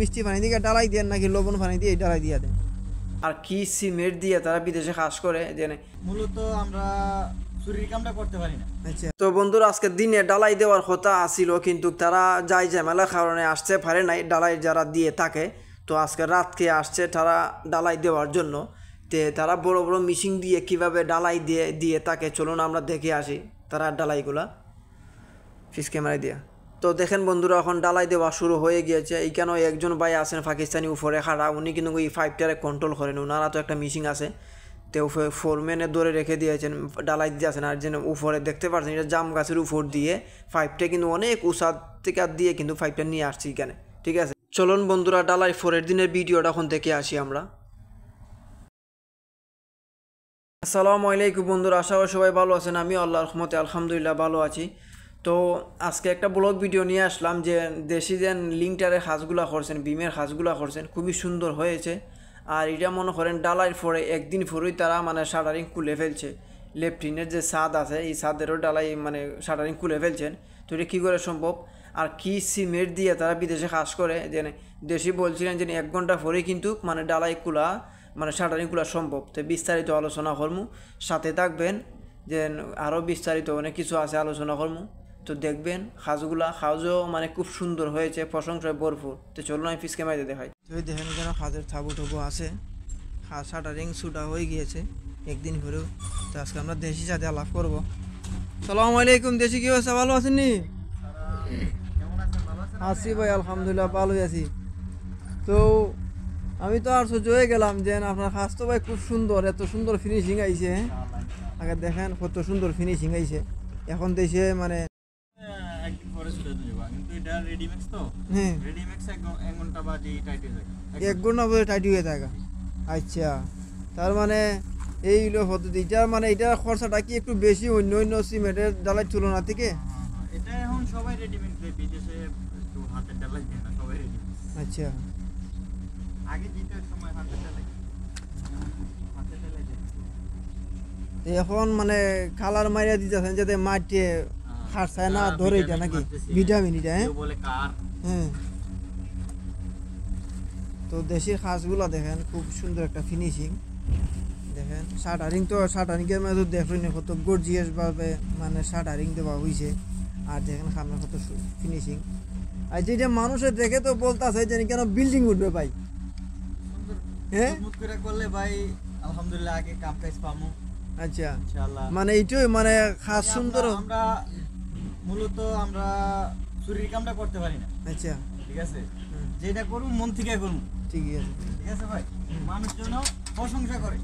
মিষ্টি পানি দিয়ে ডালাই দেন নাকি লবণ পানি দিয়ে ডালাই দিয়ে দেন? আর কি সিমেন্ট দিয়ে তারা বিদেশে কাজ করে জেনে মূলত আমরা চুরির কামটা করতে পারি না। আচ্ছা তো বন্ধুরা আজকে দিনে ডালাই দেওয়ার কথা আসিল, কিন্তু তারা যাই ঝামেলার কারণে আসতে পারে নাই। ডালাই যারা দিয়ে থাকে তো আজকে রাতকে আসছে তারা ডালাই দেওয়ার জন্য। তে তারা বড় বড় মিশিং দিয়ে কিভাবে ডালাই দিয়ে থাকে চলুন আমরা দেখে আসি তারা ডালাইগুলা ফিস ক্যামেরা দিয়ে। তো দেখেন বন্ধুরা এখন ডালাই দেওয়া শুরু হয়ে গিয়েছে। এইখানে একজন ভাই আছেন পাকিস্তানি উপরে খাড়া, উনি কিন্তু এই পাইপটারে কন্ট্রোল করেন। ওনারা তো একটা মিশিং আছে, তো ফোরম্যানে ধরে রেখে দিয়েছেন, ডালাই দিয়ে আছেন। আর যেন উপরে দেখতে পাচ্ছেন এটা জাম গাছের উপর দিয়ে পাইপটা কিন্তু অনেক উঁচা থেকে দিয়ে কিন্তু পাইপটা নিয়ে আসছি এখানে, ঠিক আছে। চলুন বন্ধুরা ডালাই ফোরের দিনের ভিডিওটা এখন দেখে আসি আমরা। আসসালামু আলাইকুম বন্ধুরা, আশা করি সবাই ভালো আছেন। আমি আল্লাহর রহমতে আলহামদুলিল্লাহ ভালো আছি। তো আজকে একটা ব্লগ ভিডিও নিয়ে আসলাম যে দেশি যেন লিঙ্কটারের হাঁসগুলা করছেন, বিমের হাঁসগুলা করছেন, খুবই সুন্দর হয়েছে। আর এটা মনে করেন ডালাইয়ের পরে একদিন পরেই তারা মানে শাটারিং খুলে ফেলছে। লেফটিনের যে ছাদ আছে এই ছাদেরও ডালাই মানে শাটারিং খুলে ফেলছেন। তো এটা কী করে সম্ভব আর কি সিমেন্ট দিয়ে তারা বিদেশে কাজ করে যে দেশি বলছিলেন যে 1 ঘন্টা পরেই কিন্তু মানে ডালাই খোলা মানে শাটারিং খোলা সম্ভব। তো বিস্তারিত আলোচনা করবো, সাথে থাকবেন যে আরও বিস্তারিত অনেক কিছু আছে আলোচনা করবো। তো দেখবেন হাউজও মানে খুব সুন্দর হয়েছে, প্রশংসায় ভরপুর। তো চলুন আমি ফিসকে মাইতে দেখাই। তো দেখেন যেন হাতের থাবু টাবু আছে, শাটারিং ছুটা হয়ে গিয়েছে একদিন পরেও। তো আজকে আমরা দেশি সাথে আলাপ করবো। সালামু আলাইকুম, দেশি কি অবস্থা, ভালো আছেন নি? আছি ভাই আলহামদুলিল্লাহ ভালোই আছি। তো আমি তো আর সহ্য হয়ে গেলাম যে আপনার কাজ তো ভাই খুব সুন্দর, এত সুন্দর ফিনিশিং আইছে। আগে দেখেন কত সুন্দর ফিনিশিং আইছে। এখন দেশে মানে একদিন পরে ছুটে দেবো, কিন্তু এটা রেডিমেক্স তো। হ্যাঁ রেডিমেক্স 1 ঘন্টা বাদে টাইট হয়ে যায়। 1 ঘন্টা পরে টাইট হয়ে থাকে। আচ্ছা, তার মানে এই হলো পদ্ধতিটা, মানে এটা খরচাটা কি একটু বেশি অন্য অন্য সিমেন্টের ডালার তুলনা থেকে? এটা এখন সবাই রেডিমেক্স দেয়, বিদেশে একটু হাতের ডালাই দেয় না, সবাই রেডিমেক্স। আচ্ছা, আগে যেটার সময় হাতের ডালাই দেয়। এখন মানে কালার মারিয়া দিতেছেন যাতে মাটি খারসায় না ধরে, এটা নাকি ভিটামিন এটা? হ্যাঁ বলে কার। হ্যাঁ। তো দেশের খাসগুলো দেখেন খুব সুন্দর একটা ফিনিশিং। দেখেন শাটারিং, তো শাটারিংয়ের মধ্যে দেখলেন কত গর্জিয়াস ভাবে মানে শাটারিং দেওয়া হয়েছে। আর দেখেন সামনে কত ফিনিশিং। আর যেটা মানুষের দেখে তো বলতেছে যে কেন বিল্ডিং উঠবে ভাই। হ্যাঁ মুট করে করলে ভাই আলহামদুলিল্লাহ আগে কাম কাজ পামু। আচ্ছা, ইনশাআল্লাহ মানে এইটাই মানে খাস সুন্দর। আমরা মূলত আমরা চুরির কামটা করতে পারি না। আচ্ছা ঠিক আছে, যেটা করুন মন থেকে করুন। ঠিক আছে, ঠিক আছে ভাই, মানুষ যেন প্রশংসা করে।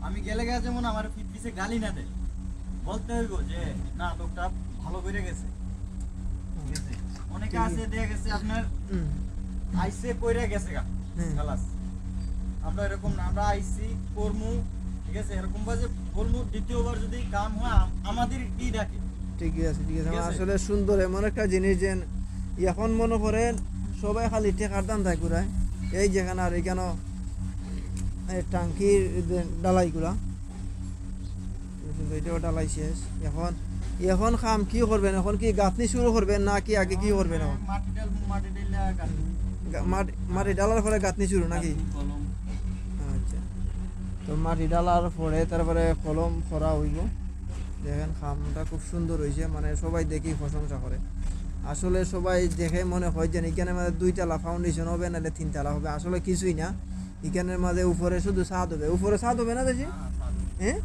আমি গেলে যেমন আমার পিছে গালি না দেয়, বলতে হইব যে না লোকটা ভালো করে গেছে। ঠিক আছে, অনেকে আছে দেখা গেছে আপনার আইসে কইরা গেছে গা খালাস। আমরা এরকম না, আমরা আইসি কর্মু, ঠিক আছে, এরকম বাজে বলমু দ্বিতীয়বার যদি কাম হয় আমাদের কি ডাকে। ঠিক আছে, ঠিক আছে। আসলে সুন্দর এমন একটা জিনিস যে এখন মনে করেন সবাই খালি টেকার দাম দেয় ঘুরায় এই যেখানে। আর এখানে টাঙ্কির ডালাইগুলা এটাও ডালাই শেষ। এখন কাম কি করবেন? এখন কি গাঁথনি শুরু করবেন না কি আগে কি করবেন? এখন মাটি ডালার পরে গাঁথনি শুরু নাকি? আচ্ছা, তো মাটি ডালার পরে তারপরে কলম করা হইব। দেখেন খামটা খুব সুন্দর হয়েছে, মানে সবাই দেখেই প্রশংসা করে। আসলে সবাই দেখে মনে হয় যে এখানের মাঝে 2 তলা ফাউন্ডেশন হবে নাহলে 3 তলা হবে। আসলে কিছুই না, এখানের মাঝে উপরে শুধু ছাদ হবে। উপরে ছাদ হবে না দেখি? হ্যাঁ,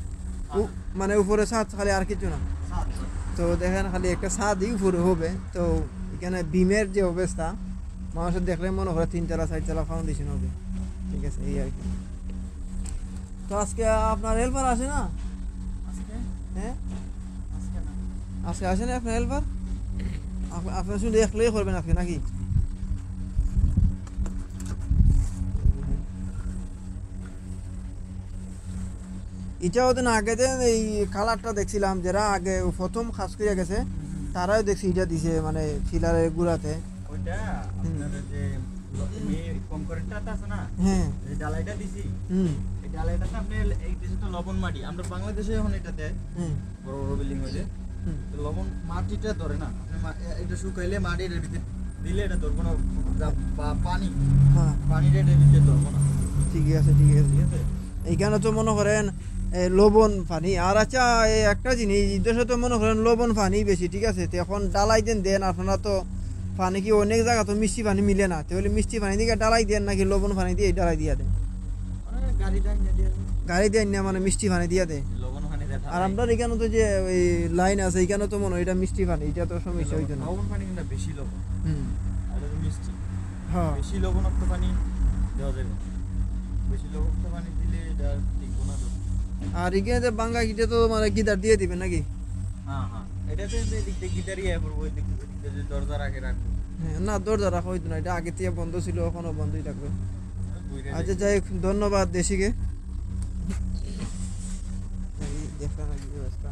মানে উপরে ছাদ খালি, আর কিছু না। তো দেখেন খালি একটা ছাদই উপরে হবে। তো এখানে বিমের যে অবস্থা মানুষের দেখলে মনে হয় 3 তলা 4 তলা ফাউন্ডেশন হবে। ঠিক আছে, এই আর কি। তো আজকে আপনার হেল্পার আসে না? হ্যাঁ আজকে আসে না আপনার হেল্পার? আপনার শুধু একলাই করবেন আজকে নাকি? এটা ওদের আগে এই কালারটা দেখছিলাম, যারা আগে প্রথম খাস করে গেছে তারাও দেখছি এটা দিছে মানে ফিলারের গুড়াতে। ওইটা আপনাদের যে কংক্রিটটা আছে না, হ্যাঁ এই ডালাইটা দিছি। এই ডালাইটাতে আপনি এই দেশে তো লবণ মাটি, আমরা বাংলাদেশে এখন এটা দেয় বড় বড় বিল্ডিং হইলে লবণ মাটিটা ধরে না। আপনি এটা শুকাইলে মাটির ভিতরে দিলে এটা ধরবো না, পানি হ্যাঁ পানিটা এটা দিতে ধরবো না, ঠিকই আছে ঠিক আছে। ঠিক আছে? এইখানে তো মনে করেন লবণ পানি আর আচ্ছা এই একটা জিনিস এই দেশে তো মনে করেন লবণ পানি বেশি, ঠিক আছে? তো এখন ডালাই দেন আপনারা তো পানি কি অনেক জায়গা তো মিষ্টি পানি মিলে না, তাহলে মিষ্টি পানি দিয়ে ডালাই দেন নাকি লবণ পানি দিয়ে ডালাই দিয়ে দেন? মানে গাড়িটা এনে দিয়ে দেবে। গাড়ি দেন না মানে মিষ্টি পানি দিয়ে দেয়। লবণ পানি দেখা আর আমরা এখানে তো যে ওই লাইন আছে এখানে তো মনে হয় এটা মিষ্টি পানি, এটা তো সমস্যা হইতো না। লবণ পানি কিন্তু বেশি লবণ হুম আর এটা মিষ্টি, হ্যাঁ বেশি লবণাক্ত পানি দেওয়া যাবে না। বেশি লবণাক্ত পানি দিলে এটা টিকবো না তো। আর এখানে যে বাঙ্গা কিটে তো মানে গিটার দিয়ে দিবেন নাকি? হ্যাঁ হ্যাঁ, এটাতে এদিক দিয়ে গিটারই আয় করবো, ওই দিক দিয়ে যে দরজার আগে রাখবো। হ্যাঁ না দরজা রাখা হইতো না, এটা আগে থেকে বন্ধ ছিল এখনো বন্ধই থাকবে। দুইটা আচ্ছা যাই হোক, ধন্যবাদ দেশিকে। এই দেখলাম আর কি ব্যবস্থা।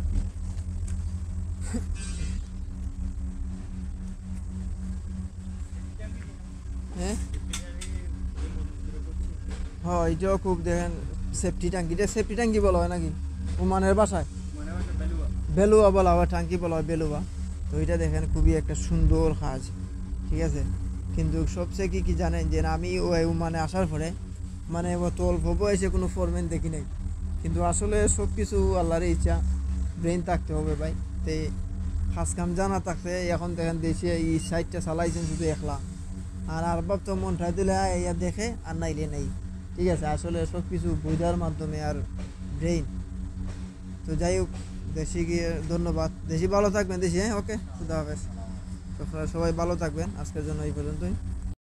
হ্যাঁ হ্যাঁ এটাও খুব দেখেন সেফটি ট্যাঙ্কি, এটা সেফটি ট্যাঙ্কি বলা হয় নাকি ওমানের বাসায়? মানে ওটা বেলুয়া। বেলুয়া বলা হয়, ট্যাঙ্কি বলা হয় বেলুয়া। তো এটা দেখেন খুবই একটা সুন্দর কাজ, ঠিক আছে? কিন্তু সবচেয়ে কি জানেন যে আমি ওই মানে আসার পরে মানে অত অল্প বয়সে কোনো ফরম্যান দেখি নাই, কিন্তু আসলে সব কিছু আল্লাহর ইচ্ছা, ব্রেন থাকতে হবে ভাই। তো কাজ কাম জানা থাকতে এখন দেখেন দেশে এই সাইডটা চালাইছেন শুধু একলা, আর আরবাব তো মনটা দিলে ইয়া দেখে আর নাইলে নেই, ঠিক আছে? আসলে সব কিছু বোঝার মাধ্যমে আর ব্রেইন। তো যাই হোক দেশি গিয়ে ধন্যবাদ, দেশি ভালো থাকবেন দেশি। হ্যাঁ ওকে, খুদা হাফেজ। তো সবাই ভালো থাকবেন, আজকের জন্য এই পর্যন্তই।